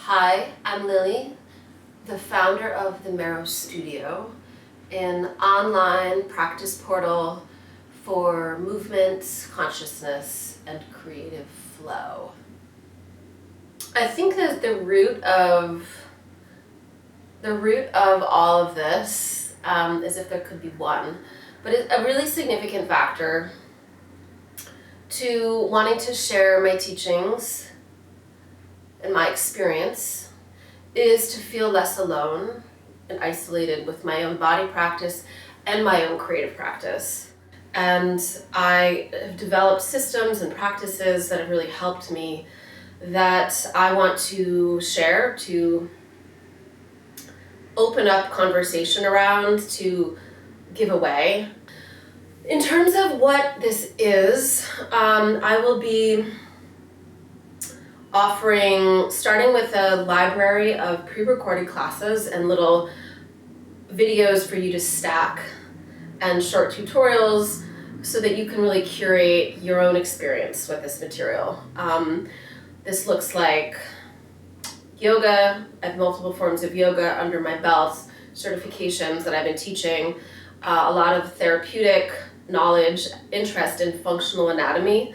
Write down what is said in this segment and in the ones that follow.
Hi, I'm Lily, the founder of the Marrow Studio, an online practice portal for movement, consciousness, and creative flow. I think that the root of all of this, is if there could be one, but it's a really significant factor to wanting to share my teachings and my experience is to feel less alone and isolated with my own body practice and my own creative practice. And I have developed systems and practices that have really helped me that I want to share, to open up conversation around, to give away. In terms of what this is, I will be offering, starting with a library of pre-recorded classes and little videos for you to stack and short tutorials so that you can really curate your own experience with this material. This looks like yoga. I have multiple forms of yoga under my belt, certifications that I've been teaching, a lot of therapeutic knowledge, interest in functional anatomy,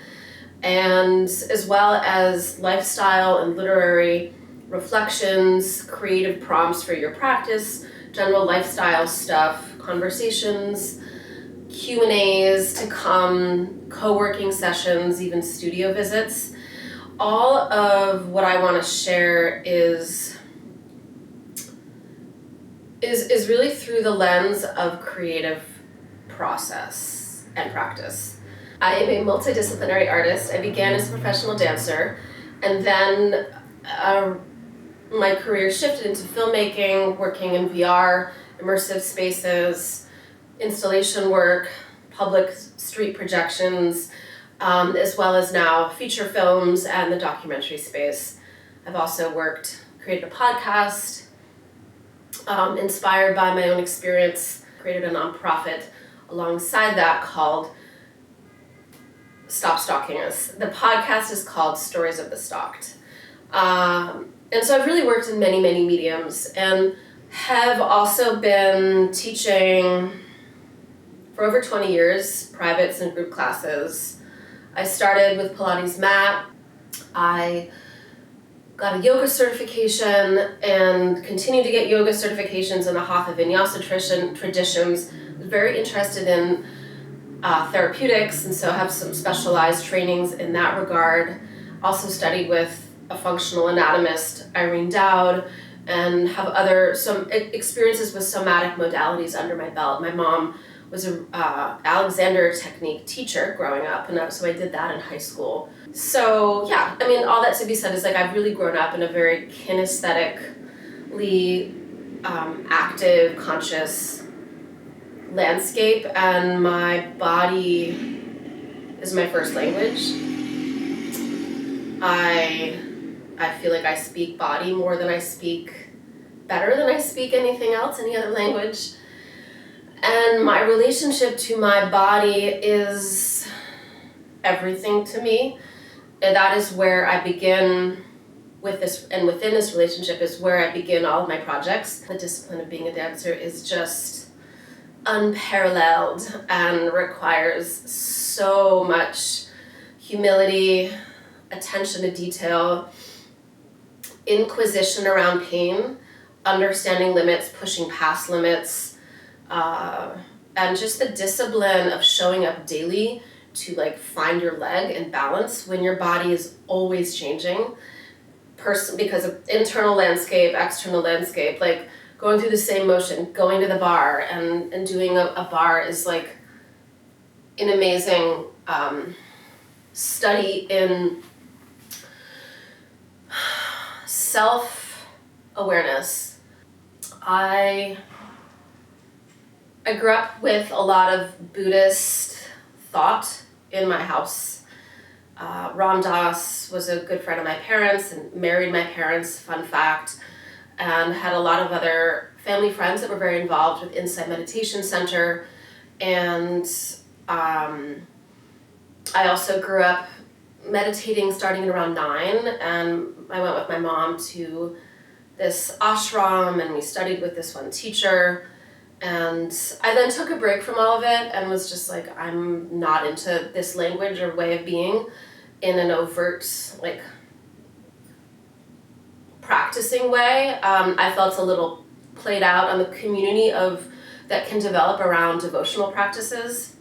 and as well as lifestyle and literary reflections, creative prompts for your practice, general lifestyle stuff, conversations, Q&As to come, co-working sessions, even studio visits. All of what I want to share is really through the lens of creative process and practice. I am a multidisciplinary artist. I began as a professional dancer, and then my career shifted into filmmaking, working in VR, immersive spaces, installation work, public street projections, as well as now feature films and the documentary space. I've also created a podcast, inspired by my own experience, created a nonprofit alongside that called Stop Stalking Us. The podcast is called Stories of the Stalked. And so I've really worked in many, many mediums and have also been teaching for over 20 years, privates and group classes. I started with Pilates mat. I got a yoga certification and continue to get yoga certifications in the Hatha Vinyasa traditions. I was very interested in therapeutics, and so have some specialized trainings in that regard. Also studied with a functional anatomist, Irene Dowd, and have some experiences with somatic modalities under my belt. My mom was a Alexander technique teacher growing up, and so I did that in high school. So yeah, I mean, all that to be said is I've really grown up in a very kinesthetically active, conscious landscape, and my body is my first language. I feel like I speak body better than I speak anything else, any other language. And my relationship to my body is everything to me. And that is where I begin with this, and within this relationship is where I begin all of my projects. The discipline of being a dancer is just unparalleled and requires so much humility, attention to detail, inquisition around pain, understanding limits, pushing past limits, and just the discipline of showing up daily to find your leg and balance when your body is always changing, because of internal landscape, external landscape, going through the same motion, going to the bar and doing a bar is an amazing study in self-awareness. I grew up with a lot of Buddhist thought in my house. Ram Dass was a good friend of my parents and married my parents, fun fact, and had a lot of other family friends that were very involved with Insight Meditation Center. And I also grew up meditating starting at around 9, and I went with my mom to this ashram, and we studied with this one teacher. And I then took a break from all of it and was just like, I'm not into this language or way of being in an overt, like, practicing way. I felt a little played out on the community that can develop around devotional practices.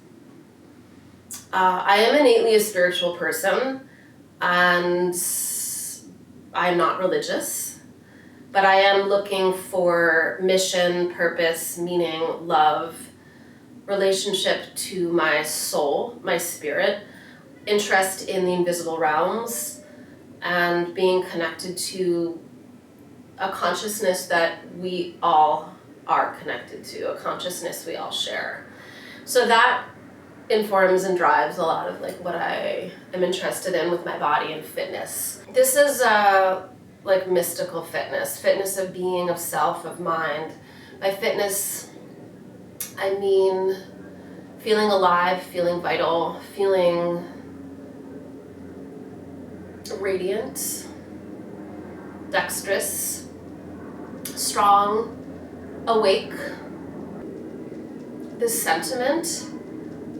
I am innately a spiritual person, and I'm not religious, but I am looking for mission, purpose, meaning, love, relationship to my soul, my spirit, interest in the invisible realms, and being connected to a consciousness that we all are connected to, a consciousness we all share. So that informs and drives a lot of like what I am interested in with my body and fitness. This is like mystical fitness of being, of self, of mind. By fitness, I mean feeling alive, feeling vital, feeling radiant, dexterous, strong, awake. The sentiment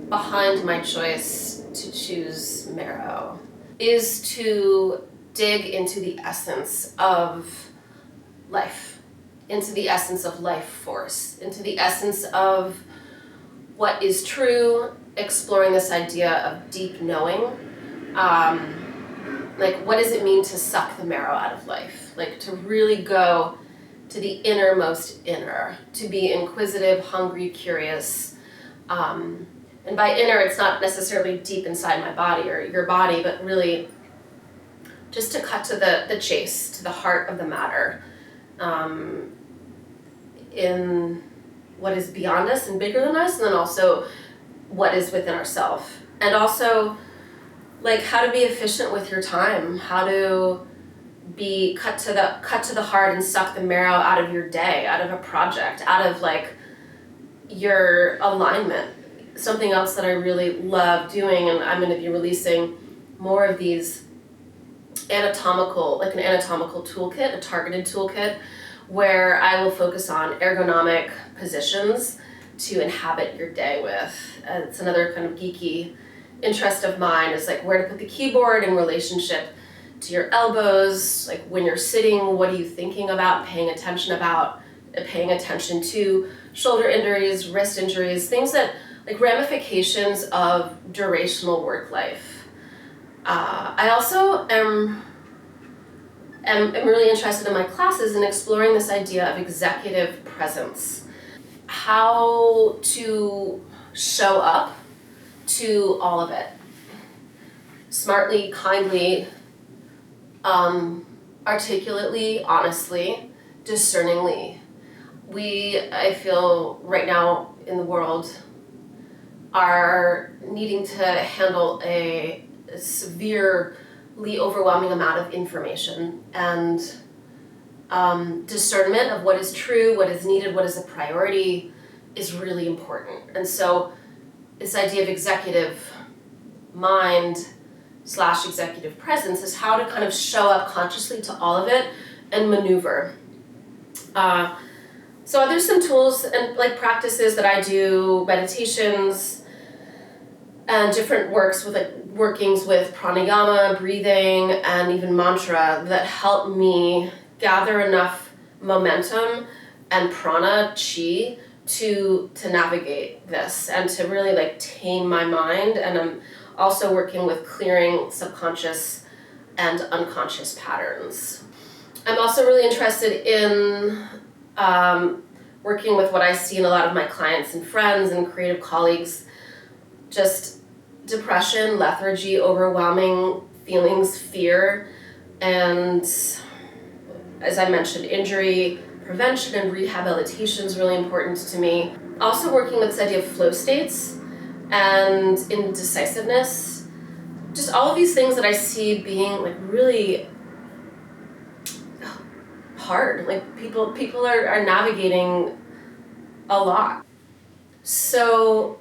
behind my choice to choose Marrow is to dig into the essence of life, into the essence of life force, into the essence of what is true, exploring this idea of deep knowing. Like, what does it mean to suck the marrow out of life? Like, to really go to the innermost inner, to be inquisitive, hungry, curious. And by inner, it's not necessarily deep inside my body or your body, but really just to cut to the chase, to the heart of the matter, in what is beyond us and bigger than us, and then also what is within ourselves. And also, like, how to be efficient with your time, how to be cut to the heart and suck the marrow out of your day, out of a project, out of like your alignment. Something else that I really love doing, and I'm going to be releasing more of these an anatomical toolkit, a targeted toolkit, where I will focus on ergonomic positions to inhabit your day with. It's another kind of geeky interest of mine, is like where to put the keyboard in relationship to your elbows. Like when you're sitting, what are you thinking about, paying attention to, shoulder injuries, wrist injuries, things that like ramifications of durational work life. I also am really interested in my classes in exploring this idea of executive presence. How to show up to all of it. Smartly, kindly, articulately, honestly, discerningly. I feel right now in the world, are needing to handle a severely overwhelming amount of information, and discernment of what is true, what is needed, what is a priority is really important. And so this idea of executive mind / executive presence is how to kind of show up consciously to all of it and maneuver. So there's some tools and like practices that I do, meditations and different workings with pranayama, breathing, and even mantra that help me gather enough momentum and prana, chi, to navigate this and to really like tame my mind. And I'm also working with clearing subconscious and unconscious patterns. I'm also really interested in working with what I see in a lot of my clients and friends and creative colleagues, just depression, lethargy, overwhelming feelings, fear, and as I mentioned, injury prevention and rehabilitation is really important to me. Also working with this idea of flow states and indecisiveness, just all of these things that I see being like really hard. Like people are navigating a lot. So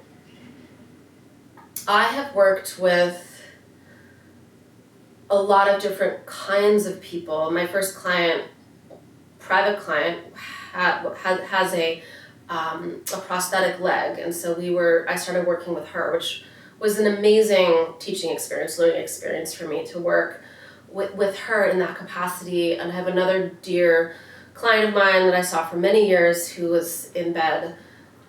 I have worked with a lot of different kinds of people. My first client, private client, has a prosthetic leg, and so I started working with her, which was an amazing teaching experience, learning experience for me to work with her in that capacity. And I have another dear client of mine that I saw for many years who was in bed,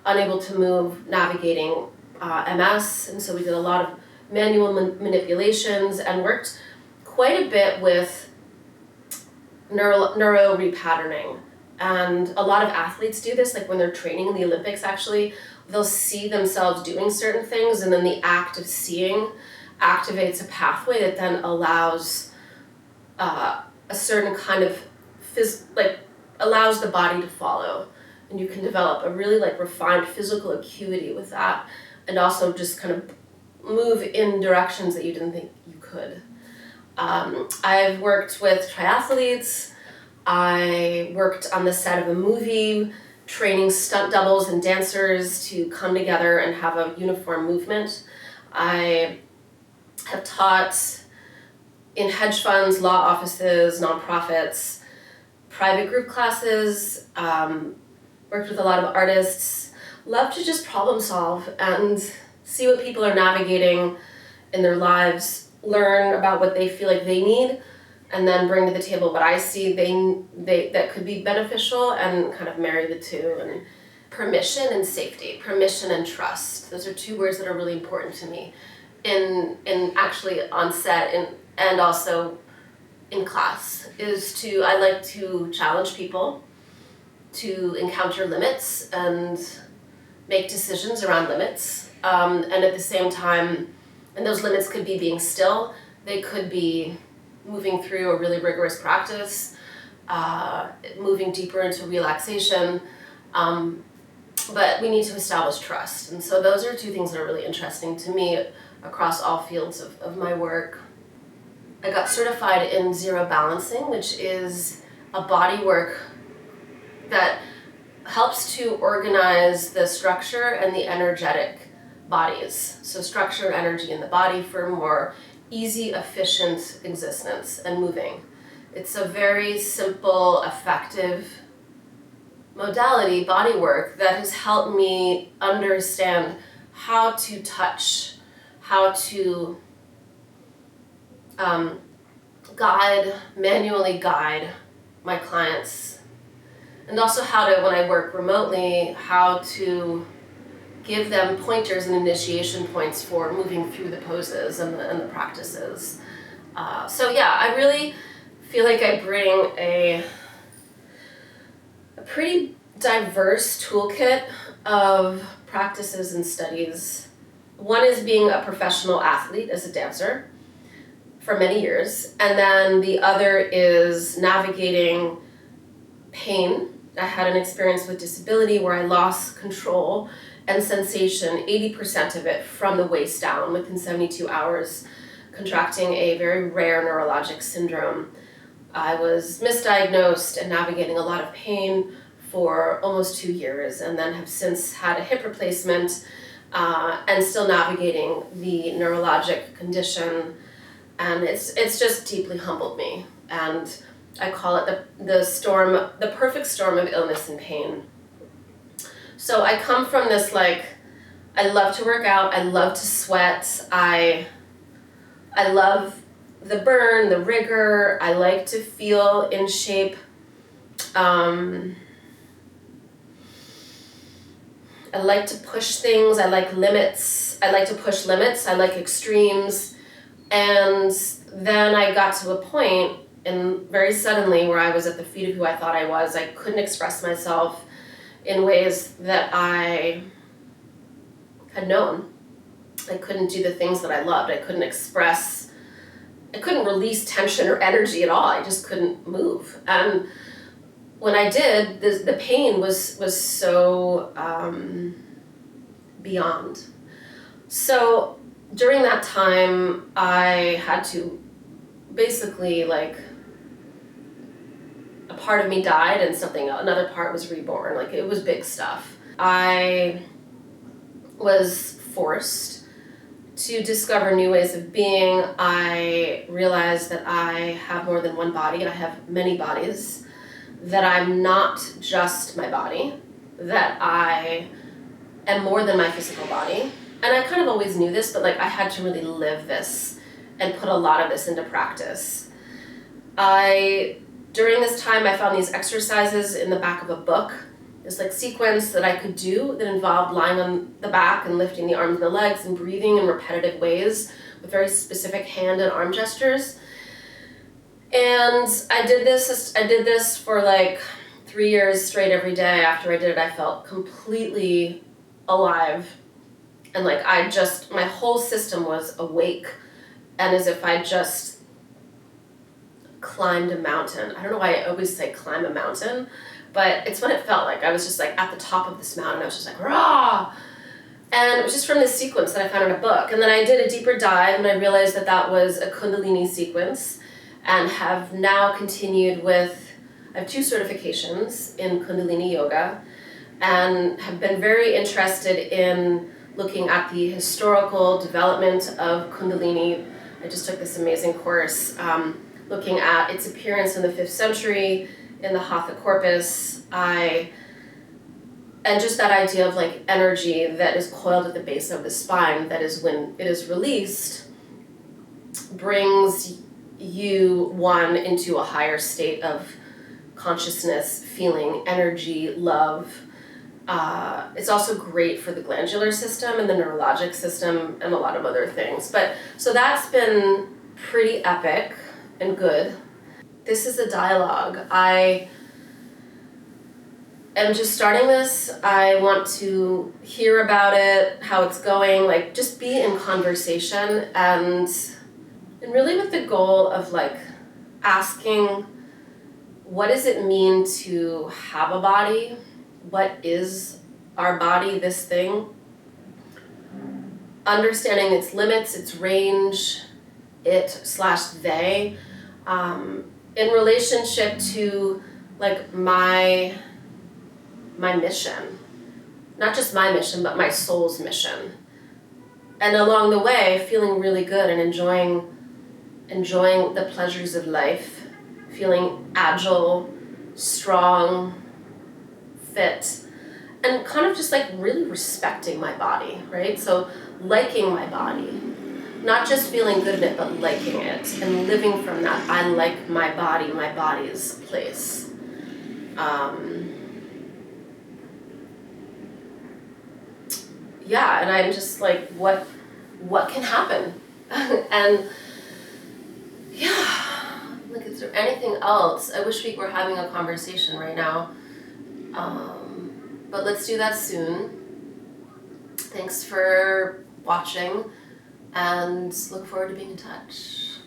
unable to move, navigating MS, and so we did a lot of manual manipulations and worked quite a bit with neuro repatterning. And a lot of athletes do this, like when they're training in the Olympics, actually, they'll see themselves doing certain things, and then the act of seeing activates a pathway that then allows a certain kind of allows the body to follow, and you can develop a really refined physical acuity with that, and also just kind of move in directions that you didn't think you could. I've worked with triathletes. I worked on the set of a movie, training stunt doubles and dancers to come together and have a uniform movement. I have taught in hedge funds, law offices, nonprofits, private group classes, worked with a lot of artists. Love to just problem solve and see what people are navigating in their lives, learn about what they feel like they need, and then bring to the table what I see that could be beneficial, and kind of marry the two. And permission and safety, permission and trust. Those are two words that are really important to me in actually on set and also in class. I like to challenge people to encounter limits and make decisions around limits. And at the same time, and those limits could be being still, they could be moving through a really rigorous practice, moving deeper into relaxation, but we need to establish trust. And so those are two things that are really interesting to me across all fields of my work. I got certified in zero balancing, which is a body work that helps to organize the structure and the energetic bodies. So structure and energy in the body for more easy, efficient existence and moving. It's a very simple, effective modality, body work, that has helped me understand how to touch, how to manually guide my clients, and also how to, when I work remotely, how to give them pointers and initiation points for moving through the poses and the practices. So yeah, I really feel like I bring a pretty diverse toolkit of practices and studies. One is being a professional athlete as a dancer for many years, and then the other is navigating pain. I had an experience with disability where I lost control and sensation, 80% of it from the waist down within 72 hours, contracting a very rare neurologic syndrome. I was misdiagnosed and navigating a lot of pain for almost 2 years, and then have since had a hip replacement and still navigating the neurologic condition. And it's just deeply humbled me. And I call it the perfect storm of illness and pain. So I come from this, I love to work out, I love to sweat, I love the burn, the rigor, I like to feel in shape. I like to push things, I like limits, I like to push limits, I like extremes. And then I got to a point, and very suddenly, where I was at the feet of who I thought I was. I couldn't express myself in ways that I had known. I couldn't do the things that I loved. I couldn't release tension or energy at all. I just couldn't move. And when I did, the pain was so beyond. So during that time, I had to basically, a part of me died and another part was reborn. It was big stuff. I was forced to discover new ways of being, I realized that I have more than one body. I have many bodies, that I'm not just my body, that I am more than my physical body. And I kind of always knew this, but like I had to really live this and put a lot of this into practice. During this time, I found these exercises in the back of a book. This like sequence that I could do that involved lying on the back and lifting the arms and the legs and breathing in repetitive ways with very specific hand and arm gestures. And I did this for like 3 years straight every day. After I did it, I felt completely alive. And like my whole system was awake and as if I just climbed a mountain. I don't know why I always say climb a mountain, but it's what it felt like. I was just like at the top of this mountain. I was just like, rah! And it was just from this sequence that I found in a book. And then I did a deeper dive and I realized that that was a Kundalini sequence and have now continued with, I have 2 certifications in Kundalini yoga and have been very interested in looking at the historical development of Kundalini. I just took this amazing course looking at its appearance in the 5th century in the Hatha corpus, and just that idea of like energy that is coiled at the base of the spine, that is when it is released, brings you into a higher state of consciousness, feeling, energy, love. It's also great for the glandular system and the neurologic system and a lot of other things. But so that's been pretty epic and good. This is a dialogue. I am just starting this. I want to hear about it, how it's going, like just be in conversation and really with the goal of like asking, what does it mean to have a body? What is our body, this thing? Understanding its limits, its range, it/they, in relationship to like my mission, not just my mission, but my soul's mission. And along the way, feeling really good and enjoying the pleasures of life, feeling agile, strong, fit, and kind of just like really respecting my body, right? So liking my body, not just feeling good in it, but liking it and living from that. I like my body's place. Yeah, and I'm just like, what can happen? And yeah, like, is there anything else? I wish we were having a conversation right now. But let's do that soon. Thanks for watching and look forward to being in touch.